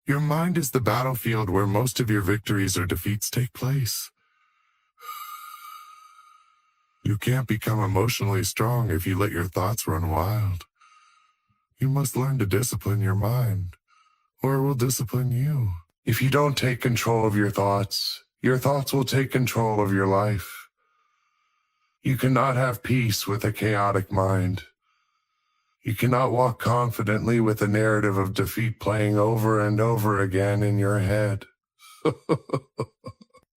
Your mind is the battlefield where most of your victories or defeats take place. You can't become emotionally strong if you let your thoughts run wild. You must learn to discipline your mind, or it will discipline you. If you don't take control of your thoughts will take control of your life. You cannot have peace with a chaotic mind. You cannot walk confidently with a narrative of defeat playing over and over again in your head.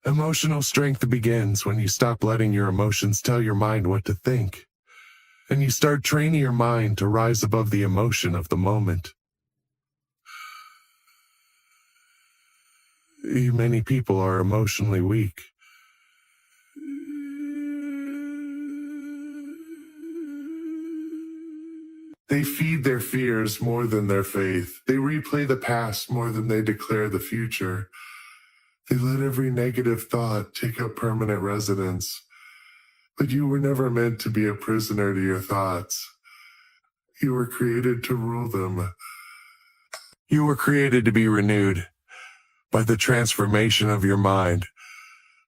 Emotional strength begins when you stop letting your emotions tell your mind what to think, and you start training your mind to rise above the emotion of the moment. Many people are emotionally weak. They feed their fears more than their faith. They replay the past more than they declare the future. They let every negative thought take up permanent residence. But you were never meant to be a prisoner to your thoughts. You were created to rule them. You were created to be renewed by the transformation of your mind.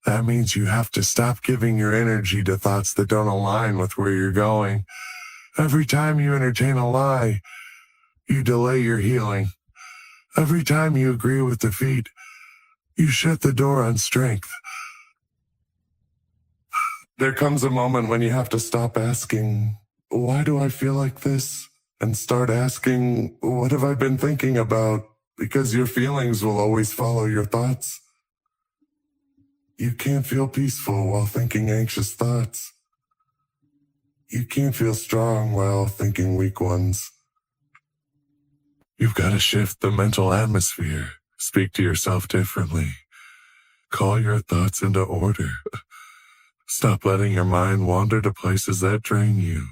That means you have to stop giving your energy to thoughts that don't align with where you're going. Every time you entertain a lie, you delay your healing. Every time you agree with defeat, you shut the door on strength. There comes a moment when you have to stop asking, "Why do I feel like this?" and start asking, "What have I been thinking about?" Because your feelings will always follow your thoughts. You can't feel peaceful while thinking anxious thoughts. You can't feel strong while thinking weak ones. You've got to shift the mental atmosphere. Speak to yourself differently. Call your thoughts into order. Stop letting your mind wander to places that drain you.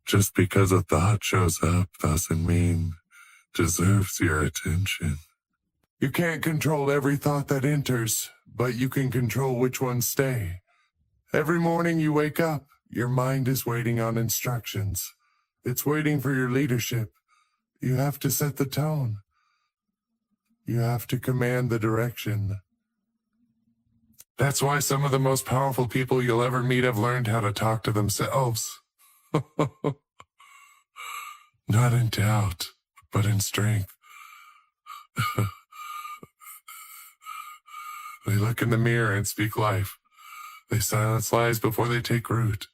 Just because a thought shows up doesn't mean deserves your attention. You can't control every thought that enters, but you can control which ones stay. Every morning you wake up, your mind is waiting on instructions. It's waiting for your leadership. You have to set the tone. You have to command the direction. That's why some of the most powerful people you'll ever meet have learned how to talk to themselves. Not in doubt, but in strength. They look in the mirror and speak life. They silence lies before they take root.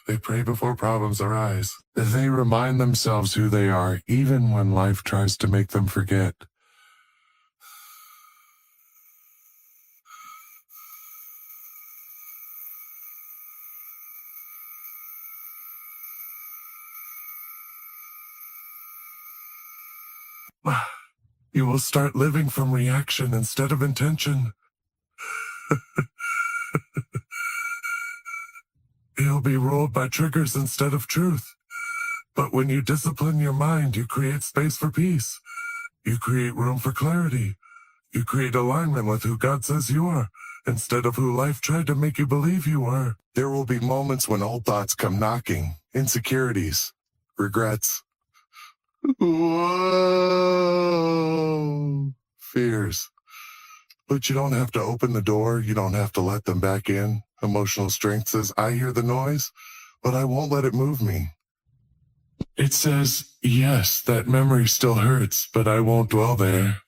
They pray before problems arise. They remind themselves who they are, even when life tries to make them forget. You will start living from reaction instead of intention. You'll be ruled by triggers instead of truth. But when you discipline your mind, you create space for peace. You create room for clarity. You create alignment with who God says you are, instead of who life tried to make you believe you are. There will be moments when old thoughts come knocking, insecurities, regrets. Whoa! Fears. But you don't have to open the door. You don't have to let them back in. Emotional strength says, I hear the noise, but I won't let it move me. It says, yes, that memory still hurts, but I won't dwell there.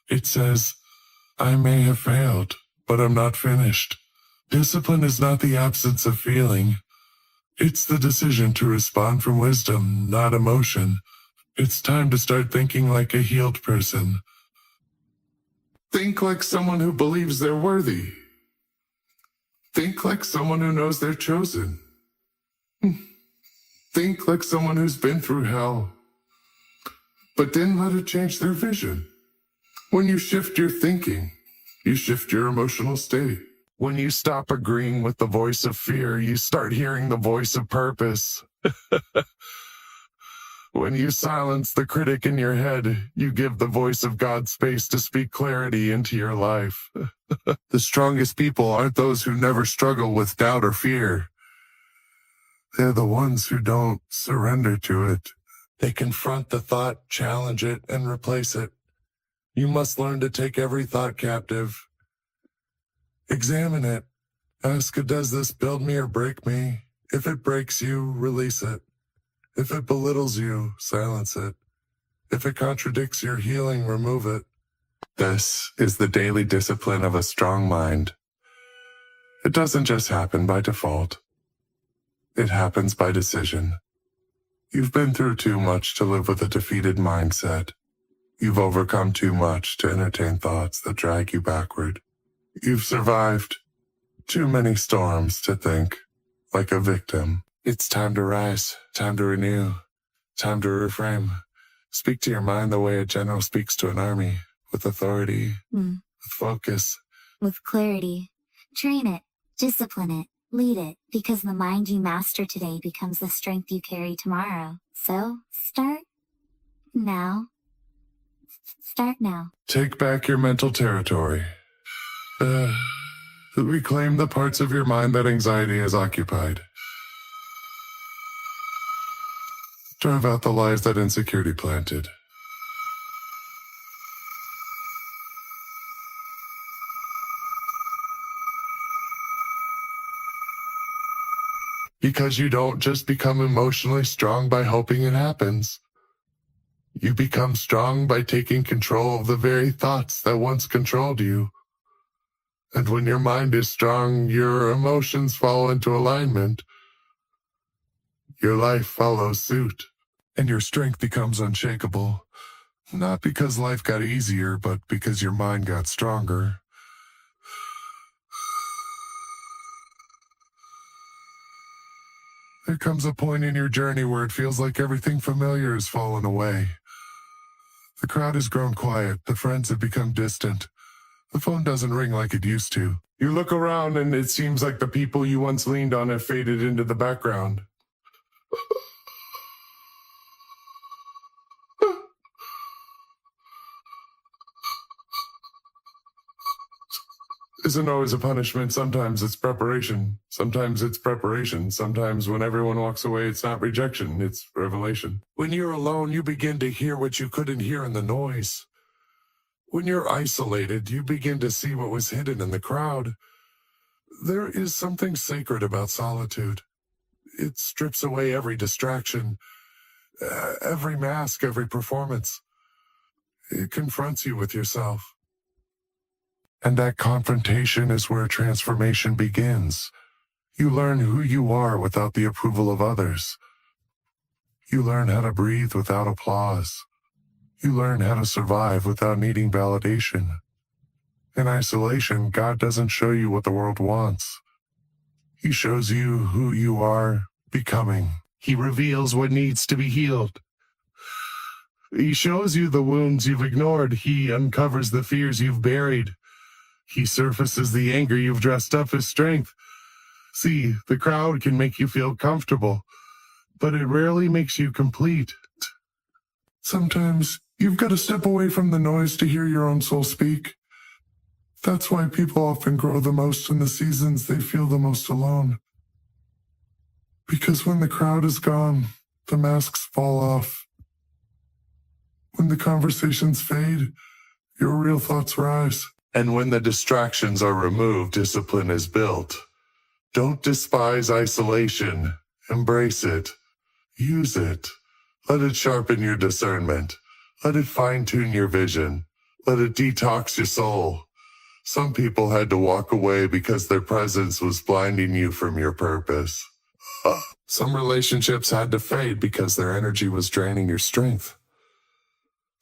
It says, I may have failed, but I'm not finished. Discipline is not the absence of feeling. It's the decision to respond from wisdom, not emotion. It's time to start thinking like a healed person. Think like someone who believes they're worthy. Think like someone who knows they're chosen. Think like someone who's been through hell, but didn't let it change their vision. When you shift your thinking, you shift your emotional state. When you stop agreeing with the voice of fear, you start hearing the voice of purpose. When you silence the critic in your head, you give the voice of God space to speak clarity into your life. The strongest people aren't those who never struggle with doubt or fear. They're the ones who don't surrender to it. They confront the thought, challenge it, and replace it. You must learn to take every thought captive. Examine it. Ask, does this build me or break me? If it breaks you, release it. If it belittles you, silence it. If it contradicts your healing, remove it. This is the daily discipline of a strong mind. It doesn't just happen by default. It happens by decision. You've been through too much to live with a defeated mindset. You've overcome too much to entertain thoughts that drag you backward. You've survived too many storms to think like a victim. It's time to rise, time to renew, time to reframe. Speak to your mind the way a general speaks to an army, with authority, with focus, with clarity. Train it, discipline it, lead it, because the mind you master today becomes the strength you carry tomorrow. So, start now. Start now. Take back your mental territory. Reclaim the parts of your mind that anxiety has occupied. Drive out the lies that insecurity planted. Because you don't just become emotionally strong by hoping it happens. You become strong by taking control of the very thoughts that once controlled you. And when your mind is strong, your emotions fall into alignment. Your life follows suit, and your strength becomes unshakable. Not because life got easier, but because your mind got stronger. There comes a point in your journey where it feels like everything familiar has fallen away. The crowd has grown quiet, the friends have become distant. The phone doesn't ring like it used to. You look around and it seems like the people you once leaned on have faded into the background. Isn't always a punishment. Sometimes it's preparation. Sometimes it's preparation. Sometimes when everyone walks away, it's not rejection, it's revelation. When you're alone, you begin to hear what you couldn't hear in the noise. When you're isolated, you begin to see what was hidden in the crowd. There is something sacred about solitude. It strips away every distraction, every mask, every performance. It confronts you with yourself. And that confrontation is where transformation begins. You learn who you are without the approval of others. You learn how to breathe without applause. You learn how to survive without needing validation. In isolation, God doesn't show you what the world wants. He shows you who you are becoming. He reveals what needs to be healed. He shows you the wounds you've ignored. He uncovers the fears you've buried. He surfaces the anger you've dressed up as strength. See, the crowd can make you feel comfortable, but it rarely makes you complete. Sometimes you've got to step away from the noise to hear your own soul speak. That's why people often grow the most in the seasons they feel the most alone. Because when the crowd is gone, the masks fall off. When the conversations fade, your real thoughts rise. And when the distractions are removed, discipline is built. Don't despise isolation. Embrace it. Use it. Let it sharpen your discernment. Let it fine-tune your vision. Let it detox your soul. Some people had to walk away because their presence was blinding you from your purpose. Some relationships had to fade because their energy was draining your strength.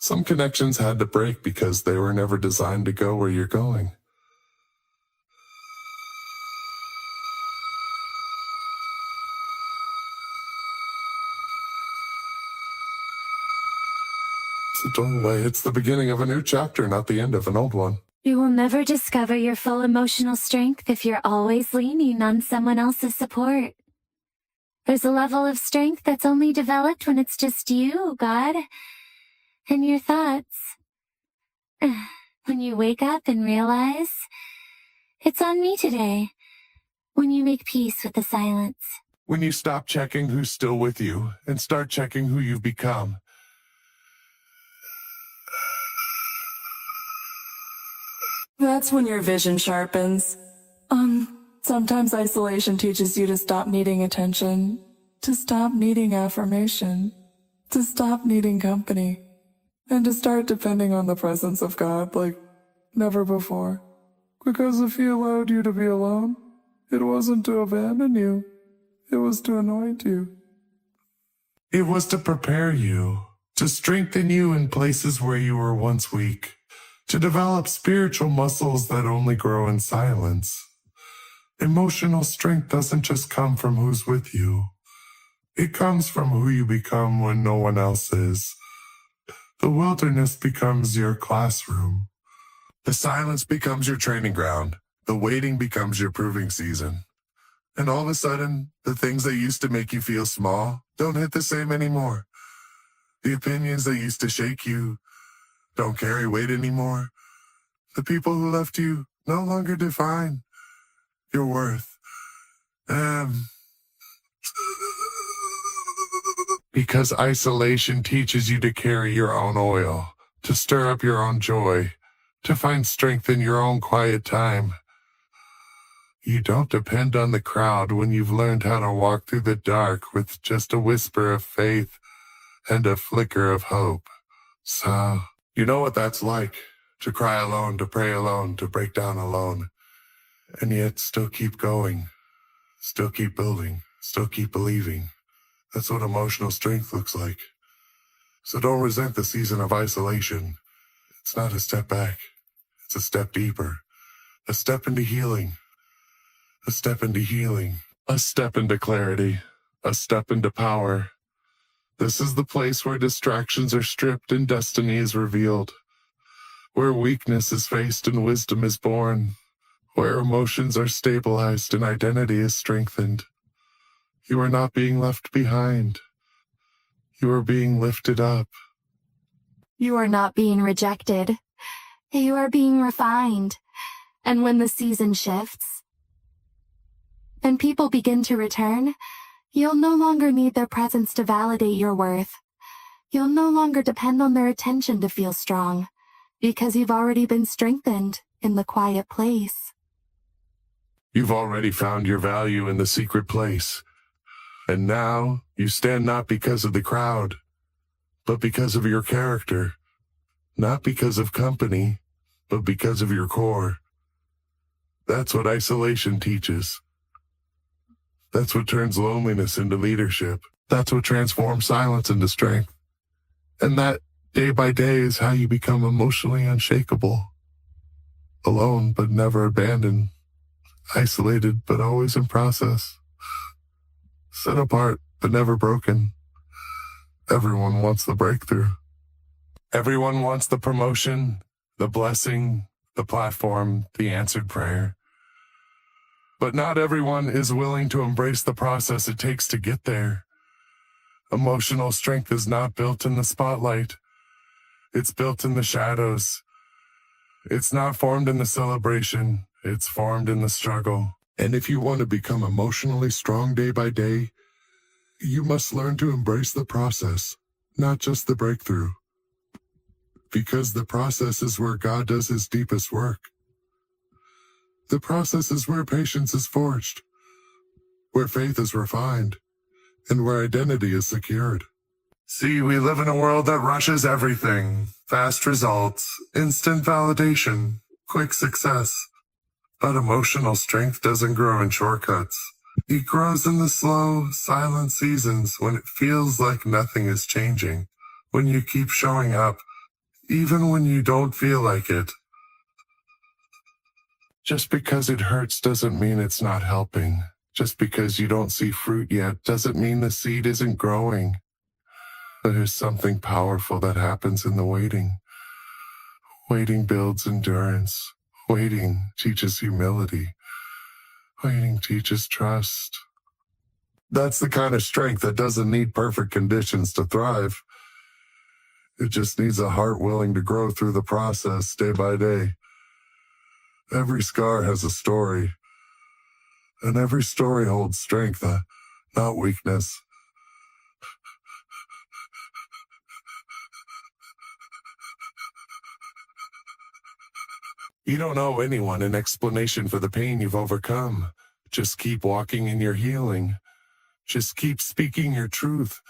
Some connections had to break because they were never designed to go where you're going. It's a doorway. It's the beginning of a new chapter, not the end of an old one. You will never discover your full emotional strength if you're always leaning on someone else's support. There's a level of strength that's only developed when it's just you, God, and your thoughts. When you wake up and realize, it's on me today. When you make peace with the silence. When you stop checking who's still with you and start checking who you've become. That's when your vision sharpens. Sometimes isolation teaches you to stop needing attention, to stop needing affirmation, to stop needing company, and to start depending on the presence of God like never before. Because if He allowed you to be alone, it wasn't to abandon you, it was to anoint you. It was to prepare you, to strengthen you in places where you were once weak, to develop spiritual muscles that only grow in silence. Emotional strength doesn't just come from who's with you. It comes from who you become when no one else is. The wilderness becomes your classroom. The silence becomes your training ground. The waiting becomes your proving season. And all of a sudden, the things that used to make you feel small don't hit the same anymore. The opinions that used to shake you don't carry weight anymore. The people who left you no longer define your worth. Because isolation teaches you to carry your own oil, to stir up your own joy, to find strength in your own quiet time. You don't depend on the crowd when you've learned how to walk through the dark with just a whisper of faith and a flicker of hope. So, you know what that's like, to cry alone, to pray alone, to break down alone, and yet still keep going, still keep building, still keep believing. That's what emotional strength looks like. So don't resent the season of isolation. It's not a step back. It's a step deeper. A step into healing. A step into healing. A step into clarity. A step into power. This is the place where distractions are stripped and destiny is revealed. Where weakness is faced and wisdom is born. Where emotions are stabilized and identity is strengthened. You are not being left behind. You are being lifted up. You are not being rejected. You are being refined. And when the season shifts and people begin to return, you'll no longer need their presence to validate your worth. You'll no longer depend on their attention to feel strong, because you've already been strengthened in the quiet place. You've already found your value in the secret place. And now you stand not because of the crowd, but because of your character. Not because of company, but because of your core. That's what isolation teaches. That's what turns loneliness into leadership. That's what transforms silence into strength. And that, day by day, is how you become emotionally unshakable. Alone, but never abandoned. Isolated, but always in process. Set apart, but never broken. Everyone wants the breakthrough. Everyone wants the promotion, the blessing, the platform, the answered prayer. But not everyone is willing to embrace the process it takes to get there. Emotional strength is not built in the spotlight. It's built in the shadows. It's not formed in the celebration. It's formed in the struggle. And if you want to become emotionally strong day by day, you must learn to embrace the process, not just the breakthrough. Because the process is where God does His deepest work. The process is where patience is forged, where faith is refined, and where identity is secured. See, we live in a world that rushes everything. Fast results, instant validation, quick success. But emotional strength doesn't grow in shortcuts. It grows in the slow, silent seasons when it feels like nothing is changing. When you keep showing up, even when you don't feel like it. Just because it hurts doesn't mean it's not helping. Just because you don't see fruit yet doesn't mean the seed isn't growing. There's something powerful that happens in the waiting. Waiting builds endurance. Waiting teaches humility. Waiting teaches trust. That's the kind of strength that doesn't need perfect conditions to thrive. It just needs a heart willing to grow through the process day by day. Every scar has a story, and every story holds strength, not weakness. You don't owe anyone an explanation for the pain you've overcome. Just keep walking in your healing. Just keep speaking your truth.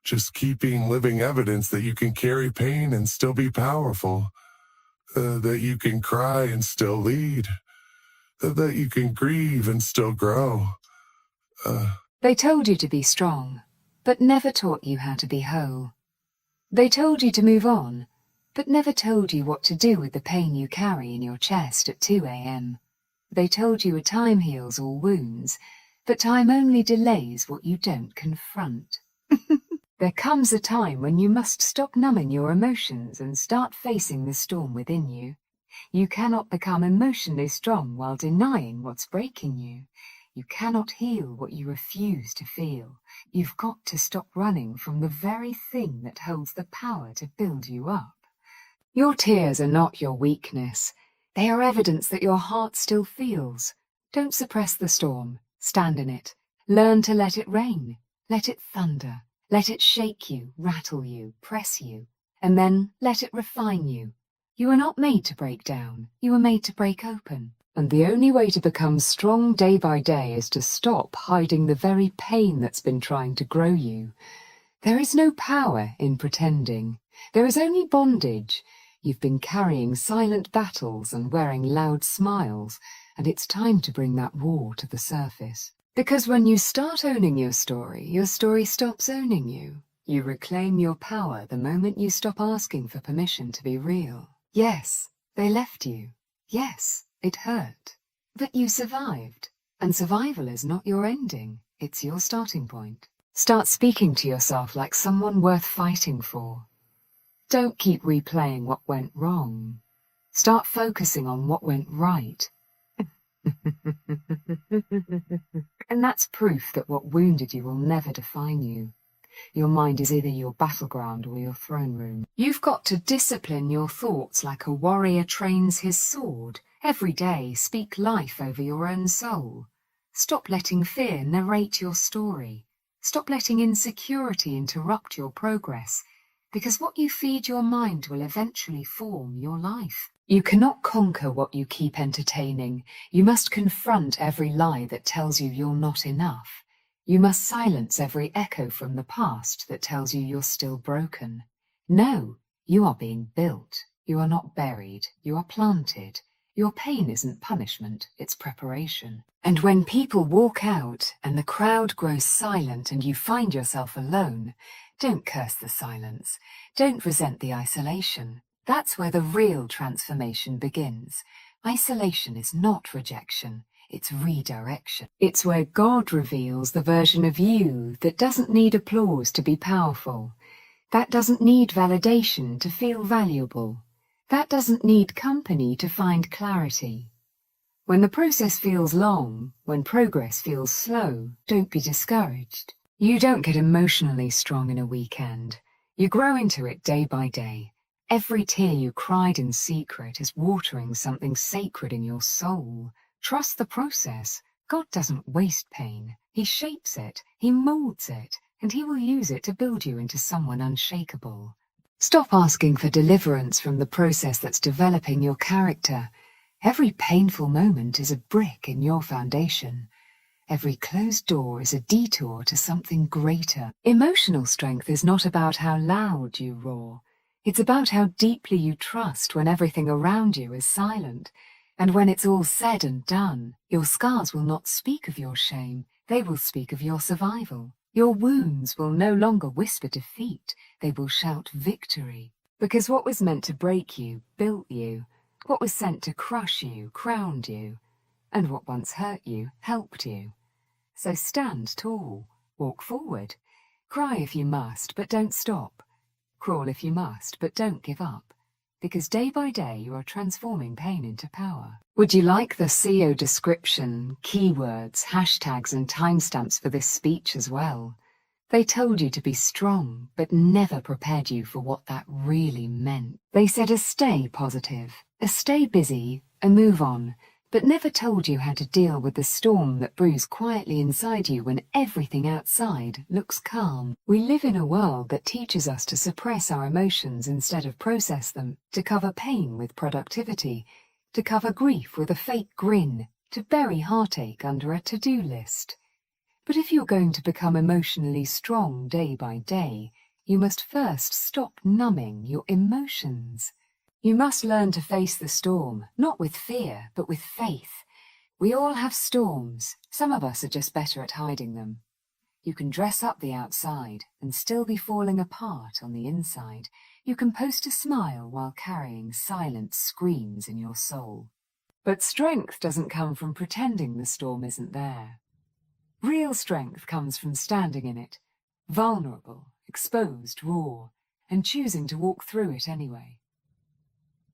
Just keeping living evidence that you can carry pain and still be powerful. That you can cry and still lead. That you can grieve and still grow. They told you to be strong, but never taught you how to be whole. They told you to move on, but never told you what to do with the pain you carry in your chest at 2 a.m. They told you a time heals all wounds, but time only delays what you don't confront. There comes a time when you must stop numbing your emotions and start facing the storm within you. You cannot become emotionally strong while denying what's breaking you. You cannot heal what you refuse to feel. You've got to stop running from the very thing that holds the power to build you up. Your tears are not your weakness. They are evidence that your heart still feels. Don't suppress the storm. Stand in it. Learn to let it rain. Let it thunder. Let it shake you, rattle you, press you, and then let it refine you. You are not made to break down. You are made to break open. And the only way to become strong day by day is to stop hiding the very pain that's been trying to grow you. There is no power in pretending. There is only bondage. You've been carrying silent battles and wearing loud smiles, and it's time to bring that war to the surface. Because when you start owning your story stops owning you. You reclaim your power the moment you stop asking for permission to be real. Yes, they left you. Yes, it hurt. But you survived. And survival is not your ending. It's your starting point. Start speaking to yourself like someone worth fighting for. Don't keep replaying what went wrong. Start focusing on what went right. And that's proof that what wounded you will never define you. Your mind is either your battleground or your throne room. You've got to discipline your thoughts like a warrior trains his sword. Every day, speak life over your own soul. Stop letting fear narrate your story. Stop letting insecurity interrupt your progress, because what you feed your mind will eventually form your life. You cannot conquer what you keep entertaining. You must confront every lie that tells you you're not enough. You must silence every echo from the past that tells you you're still broken. No, you are being built. You are not buried. You are planted. Your pain isn't punishment, it's preparation. And when people walk out and the crowd grows silent and you find yourself alone, don't curse the silence. Don't resent the isolation. That's where the real transformation begins. Isolation is not rejection, it's redirection. It's where God reveals the version of you that doesn't need applause to be powerful, that doesn't need validation to feel valuable, that doesn't need company to find clarity. When the process feels long, when progress feels slow, don't be discouraged. You don't get emotionally strong in a weekend. You grow into it day by day. Every tear you cried in secret is watering something sacred in your soul. Trust the process. God doesn't waste pain. He shapes it, He molds it, and He will use it to build you into someone unshakable. Stop asking for deliverance from the process that's developing your character. Every painful moment is a brick in your foundation. Every closed door is a detour to something greater. Emotional strength is not about how loud you roar. It's about how deeply you trust when everything around you is silent. And when it's all said and done, your scars will not speak of your shame. They will speak of your survival. Your wounds will no longer whisper defeat. They will shout victory. Because what was meant to break you built you. What was sent to crush you crowned you. And what once hurt you helped you. So stand tall. Walk forward. Cry if you must, but don't stop. Crawl if you must, but don't give up. Because day by day you are transforming pain into power. Would you like the SEO description, keywords, hashtags and timestamps for this speech as well? They told you to be strong, but never prepared you for what that really meant. They said a stay positive, a stay busy, a move on, but never told you how to deal with the storm that brews quietly inside you when everything outside looks calm. We live in a world that teaches us to suppress our emotions instead of process them, to cover pain with productivity, to cover grief with a fake grin, to bury heartache under a to-do list. But if you're going to become emotionally strong day by day, you must first stop numbing your emotions. You must learn to face the storm, not with fear, but with faith. We all have storms. Some of us are just better at hiding them. You can dress up the outside and still be falling apart on the inside. You can post a smile while carrying silent screams in your soul. But strength doesn't come from pretending the storm isn't there. Real strength comes from standing in it, vulnerable, exposed, raw, and choosing to walk through it anyway.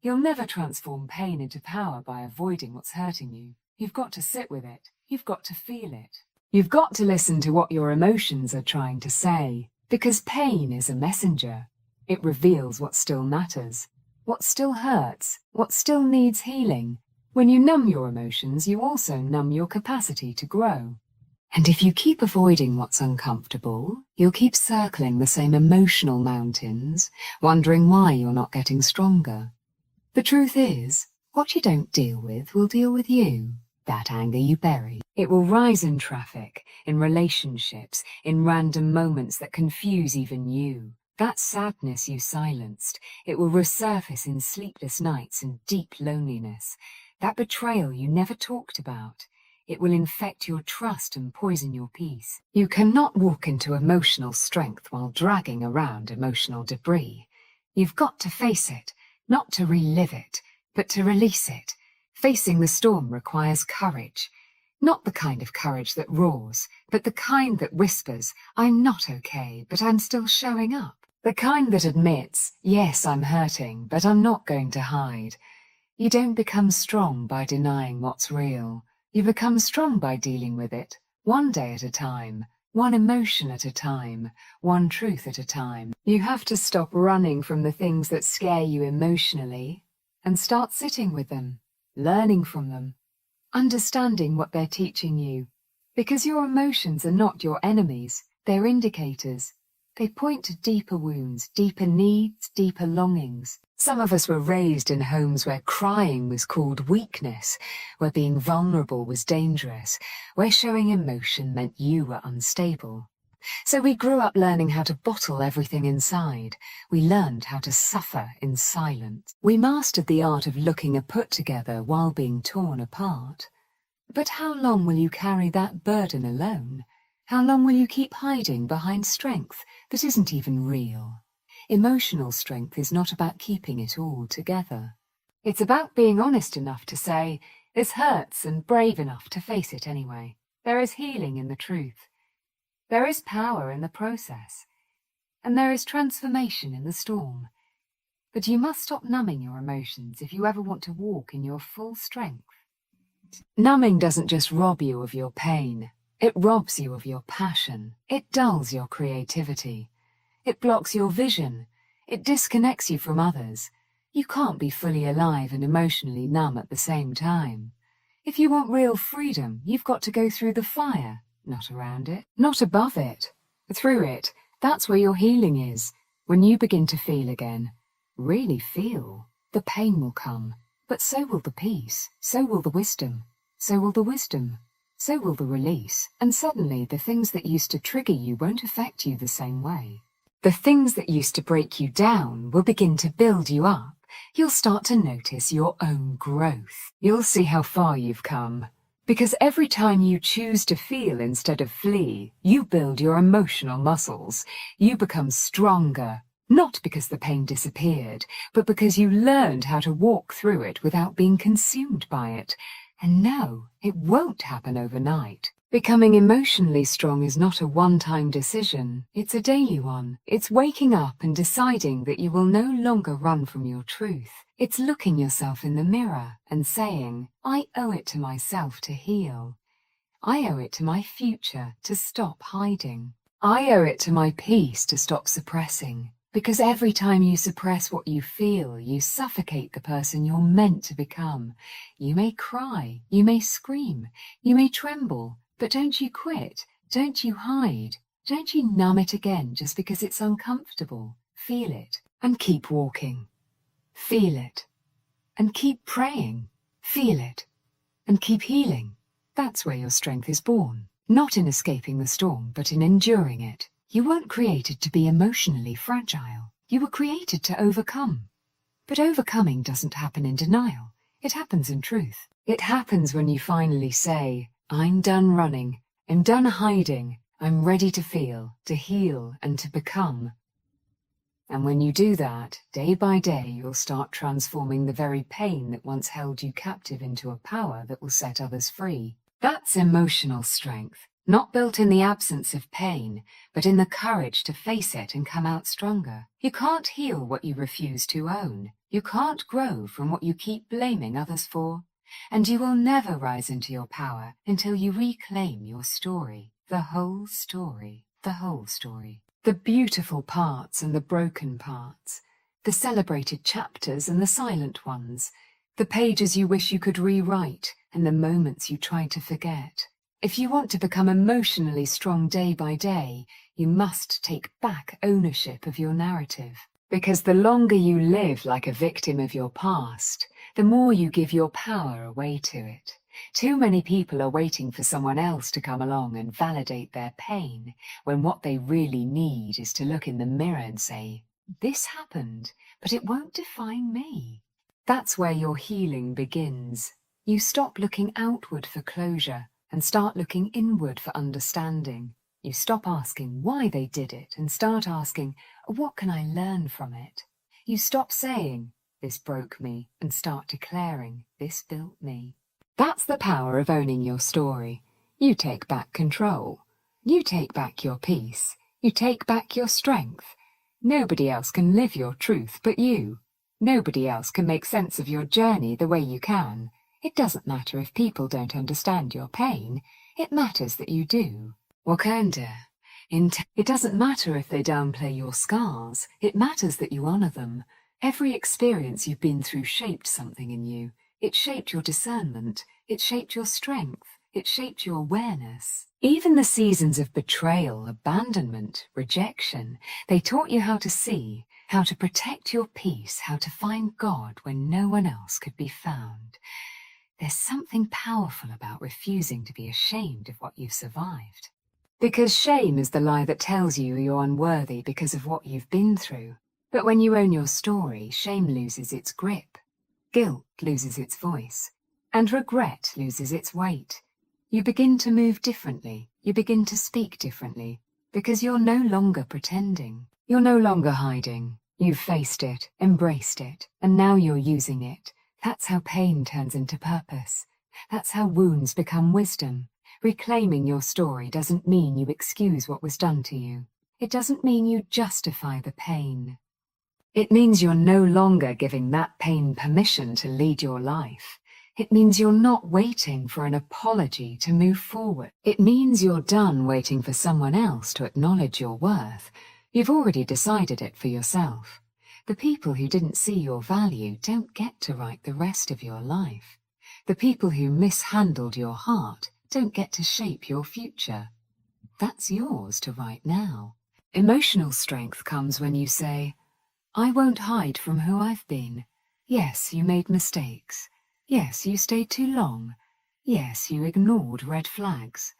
You'll never transform pain into power by avoiding what's hurting you. You've got to sit with it. You've got to feel it. You've got to listen to what your emotions are trying to say, because pain is a messenger. It reveals what still matters, what still hurts, what still needs healing. When you numb your emotions, you also numb your capacity to grow. And if you keep avoiding what's uncomfortable, you'll keep circling the same emotional mountains, wondering why you're not getting stronger. The truth is, what you don't deal with will deal with you. That anger you bury. It will rise in traffic, in relationships, in random moments that confuse even you. That sadness you silenced, it will resurface in sleepless nights and deep loneliness. That betrayal you never talked about, it will infect your trust and poison your peace. You cannot walk into emotional strength while dragging around emotional debris. You've got to face it, not to relive it, but to release it. Facing the storm requires courage. Not the kind of courage that roars, but the kind that whispers, I'm not okay, but I'm still showing up. The kind that admits, yes, I'm hurting, but I'm not going to hide. You don't become strong by denying what's real. You become strong by dealing with it, one day at a time, one emotion at a time, one truth at a time. You have to stop running from the things that scare you emotionally and start sitting with them, learning from them, understanding what they're teaching you. Because your emotions are not your enemies, they're indicators. They point to deeper wounds, deeper needs, deeper longings. Some of us were raised in homes where crying was called weakness, where being vulnerable was dangerous, where showing emotion meant you were unstable. So we grew up learning how to bottle everything inside. We learned how to suffer in silence. We mastered the art of looking put together while being torn apart. But how long will you carry that burden alone? How long will you keep hiding behind strength that isn't even real? Emotional strength is not about keeping it all together. It's about being honest enough to say, this hurts, and brave enough to face it anyway. There is healing in the truth. There is power in the process. And there is transformation in the storm. But you must stop numbing your emotions if you ever want to walk in your full strength. Numbing doesn't just rob you of your pain. It robs you of your passion. It dulls your creativity. It blocks your vision. It disconnects you from others. You can't be fully alive and emotionally numb at the same time. If you want real freedom, you've got to go through the fire, not around it, not above it. Through it, that's where your healing is. When you begin to feel again, really feel, the pain will come, but so will the peace, so will the wisdom, so will the wisdom. So will the release, and suddenly the things that used to trigger you won't affect you the same way. The things that used to break you down will begin to build you up. You'll start to notice your own growth. You'll see how far you've come. Because every time you choose to feel instead of flee, you build your emotional muscles. You become stronger, not because the pain disappeared, but because you learned how to walk through it without being consumed by it. And no, it won't happen overnight. Becoming emotionally strong is not a one-time decision. It's a daily one. It's waking up and deciding that you will no longer run from your truth. It's looking yourself in the mirror and saying, I owe it to myself to heal. I owe it to my future to stop hiding. I owe it to my peace to stop suppressing. Because every time you suppress what you feel, you suffocate the person you're meant to become. You may cry, you may scream, you may tremble, but don't you quit, don't you hide, don't you numb it again just because it's uncomfortable. Feel it and keep walking. Feel it and keep praying. Feel it and keep healing. That's where your strength is born. Not in escaping the storm, but in enduring it. You weren't created to be emotionally fragile. You were created to overcome. But overcoming doesn't happen in denial. It happens in truth. It happens when you finally say, I'm done running. I'm done hiding. I'm ready to feel, to heal, and to become. And when you do that, day by day, you'll start transforming the very pain that once held you captive into a power that will set others free. That's emotional strength, not built in the absence of pain, but in the courage to face it and come out stronger. You can't heal what you refuse to own. You can't grow from what you keep blaming others for. And you will never rise into your power until you reclaim your story. The whole story. The whole story. The beautiful parts and the broken parts. The celebrated chapters and the silent ones. The pages you wish you could rewrite and the moments you try to forget. If you want to become emotionally strong day by day, you must take back ownership of your narrative. Because the longer you live like a victim of your past, the more you give your power away to it. Too many people are waiting for someone else to come along and validate their pain, when what they really need is to look in the mirror and say, this happened, but it won't define me. That's where your healing begins. You stop looking outward for closure and start looking inward for understanding. You stop asking why they did it and start asking, what can I learn from it? You stop saying, this broke me, and start declaring, this built me. That's the power of owning your story. You take back control. You take back your peace. You take back your strength. Nobody else can live your truth but you. Nobody else can make sense of your journey the way you can. It doesn't matter if people don't understand your pain. It matters that you do. It doesn't matter if they downplay your scars. It matters that you honor them. Every experience you've been through shaped something in you. It shaped your discernment. It shaped your strength. It shaped your awareness. Even the seasons of betrayal, abandonment, rejection, they taught you how to see, how to protect your peace, how to find God when no one else could be found. There's something powerful about refusing to be ashamed of what you've survived. Because shame is the lie that tells you you're unworthy because of what you've been through. But when you own your story, shame loses its grip. Guilt loses its voice. And regret loses its weight. You begin to move differently. You begin to speak differently. Because you're no longer pretending. You're no longer hiding. You've faced it, embraced it, and now you're using it. That's how pain turns into purpose. That's how wounds become wisdom. Reclaiming your story doesn't mean you excuse what was done to you. It doesn't mean you justify the pain. It means you're no longer giving that pain permission to lead your life. It means you're not waiting for an apology to move forward. It means you're done waiting for someone else to acknowledge your worth. You've already decided it for yourself. The people who didn't see your value don't get to write the rest of your life. The people who mishandled your heart don't get to shape your future. That's yours to write now. Emotional strength comes when you say, I won't hide from who I've been. Yes, you made mistakes. Yes, you stayed too long. Yes, you ignored red flags.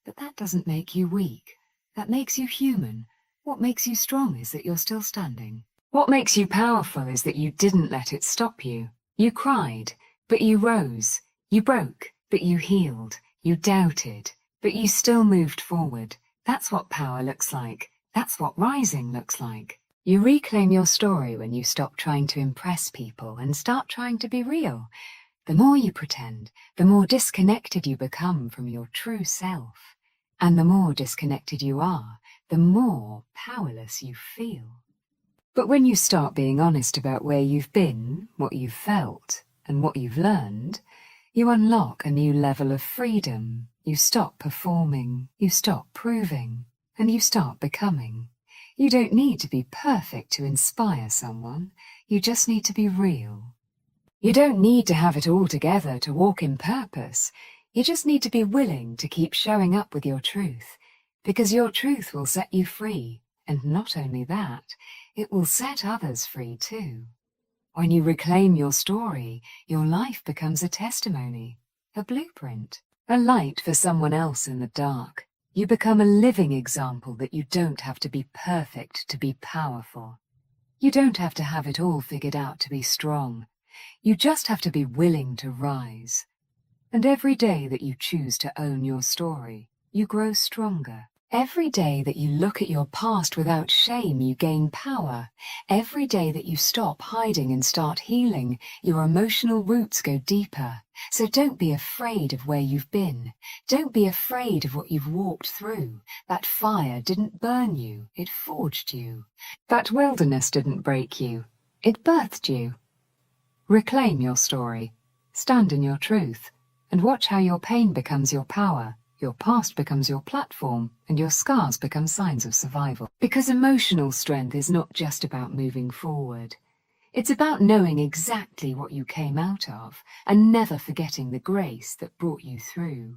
But that doesn't make you weak. That makes you human. What makes you strong is that you're still standing. What makes you powerful is that you didn't let it stop you. You cried, but you rose. You broke, but you healed. You doubted, but you still moved forward. That's what power looks like. That's what rising looks like. You reclaim your story when you stop trying to impress people and start trying to be real. The more you pretend, the more disconnected you become from your true self. And the more disconnected you are, the more powerless you feel. But when you start being honest about where you've been, what you've felt, and what you've learned, you unlock a new level of freedom. You stop performing, you stop proving, and you start becoming. You don't need to be perfect to inspire someone. You just need to be real. You don't need to have it all together to walk in purpose. You just need to be willing to keep showing up with your truth, because your truth will set you free. And not only that, it will set others free too. When you reclaim your story, your life becomes a testimony, a blueprint, a light for someone else in the dark. You become a living example that you don't have to be perfect to be powerful. You don't have to have it all figured out to be strong. You just have to be willing to rise. And every day that you choose to own your story, you grow stronger. Every day that you look at your past without shame, you gain power. Every day that you stop hiding and start healing, your emotional roots go deeper. So don't be afraid of where you've been. Don't be afraid of what you've walked through. That fire didn't burn you, it forged you. That wilderness didn't break you, it birthed you. Reclaim your story, stand in your truth, and watch how your pain becomes your power. Your past becomes your platform, and your scars become signs of survival. Because emotional strength is not just about moving forward. It's about knowing exactly what you came out of, and never forgetting the grace that brought you through.